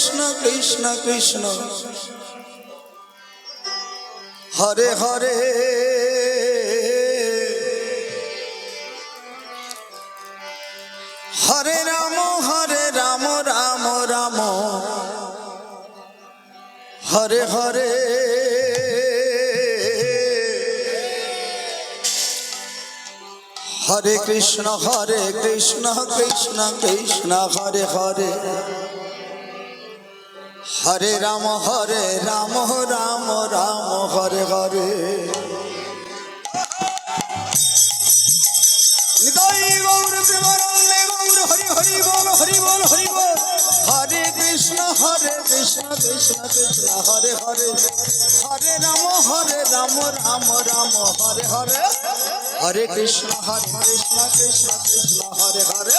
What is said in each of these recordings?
কৃষ্ণ কৃষ্ণ কৃষ্ণ হরে হরে হরে রাম রাম রাম হরে হরে হরে কৃষ্ণ কৃষ্ণ কৃষ্ণ হরে হরে হরে রাম রাম রাম হরে হরে নিতাই গৌর প্রেমানন্দে গৌর হরি হরি বল হরি বল হরি বল হরে কৃষ্ণ কৃষ্ণ কৃষ্ণ হরে হরে হরে রাম রাম রাম হরে হরে হরে কৃষ্ণ কৃষ্ণ কৃষ্ণ হরে হরে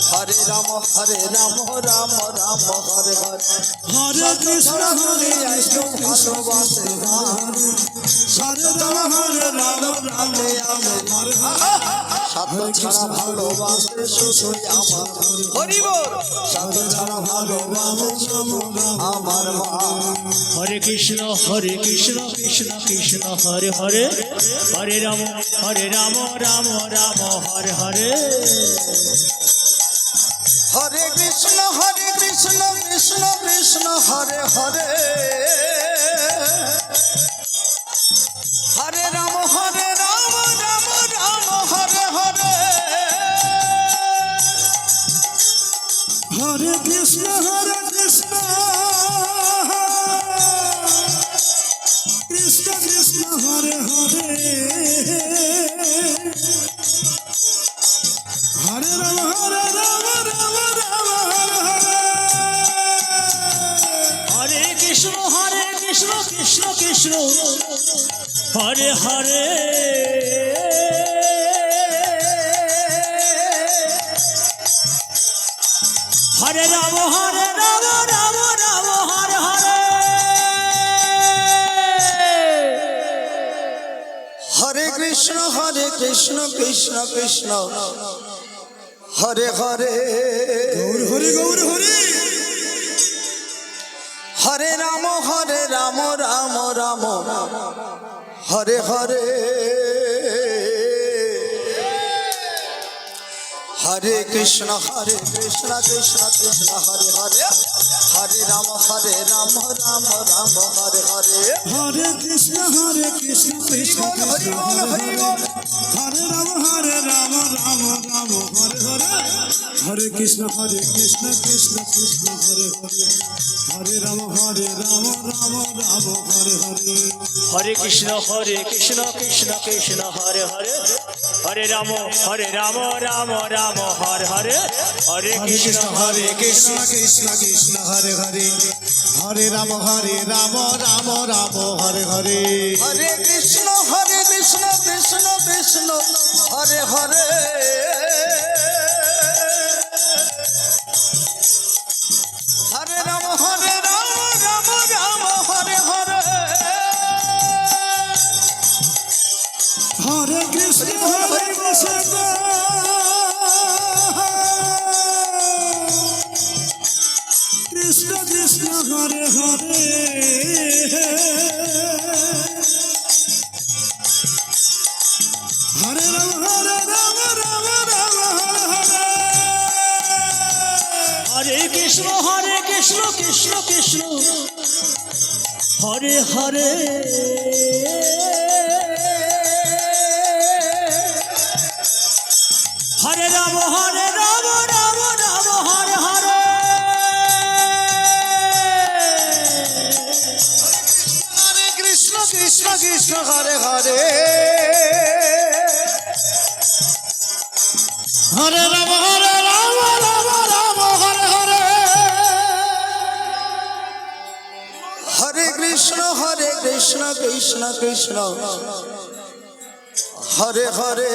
হরে রাম রাম রাম হরে হরে হরে কৃষ্ণ ভালোবাসে হরে রাম রাম হরে সাধু ছাড়া ভালোবাসে শুধুই আমার হরি বল সাধু ছাড়া ভালোবাসে আমার মা হরে কৃষ্ণ কৃষ্ণ কৃষ্ণ হরে হরে হরে রাম রাম রাম হরে হরে হরে কৃষ্ণ কৃষ্ণ কৃষ্ণ হরে হরে হরে রাম রাম রাম হরে হরে হরে কৃষ্ণ কৃষ্ণ কৃষ্ণ হরে হরে হরে রাম রাম রাম হরে হরে হরে কৃষ্ণ কৃষ্ণ কৃষ্ণ হরে হরে হরে রাম রাম রাম হরে হরে হরে কৃষ্ণ কৃষ্ণ কৃষ্ণ হরে হরে হরে গৌর হরে হরে রাম রাম রাম হরে হরে হরে কৃষ্ণ কৃষ্ণ কৃষ্ণ হরে হরে হরে রাম রাম রাম হরে হরে হরে কৃষ্ণ কৃষ্ণ কৃষ্ণ হরি বল হরি বল হরে রাম রাম রাম হরে হরে হরে কৃষ্ণ কৃষ্ণ কৃষ্ণ হরে হরে হরে রাম রাম রাম হরে হরে হরে কৃষ্ণ কৃষ্ণ কৃষ্ণ হরে হরে হরে রাম রাম রাম হরে হরে হরে কৃষ্ণ কৃষ্ণ কৃষ্ণ হরে হরে হরে রাম রাম রাম হরে হরে হরে কৃষ্ণ কৃষ্ণ কৃষ্ণ হরে হরে হরে রাম রাম রাম হরে হরে হরে কৃষ্ণ কৃষ্ণ কৃষ্ণ কৃষ্ণ হরে হরে হরে রাম রাম রাম হরে হরে হরে কৃষ্ণ কৃষ্ণ কৃষ্ণ হরে হরে হরে রাম রাম রাম হরে হরে হরে কৃষ্ণ কৃষ্ণ হরে হরে হরে রাম রাম হরে হরে হরে কৃষ্ণ কৃষ্ণ হরে হরে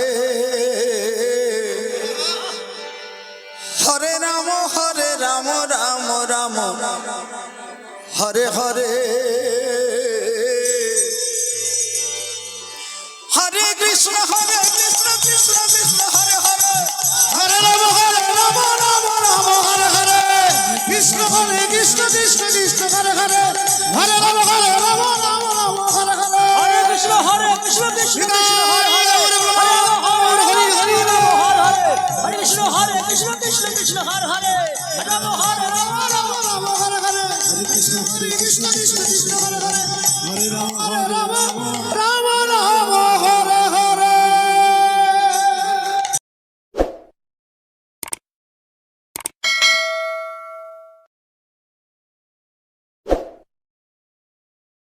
হরে রাম রাম রাম হরে হরে হরে কৃষ্ণ কৃষ্ণ হরে হরে হরে রাম রাম রাম হরে হরে কৃষ্ণ কৃষ্ণ হরে হরে রাম হরে রাম রাম রাম হরে হরে হরে কৃষ্ণ কৃষ্ণ কৃষ্ণ হরে হরে হরে রাম হরে রাম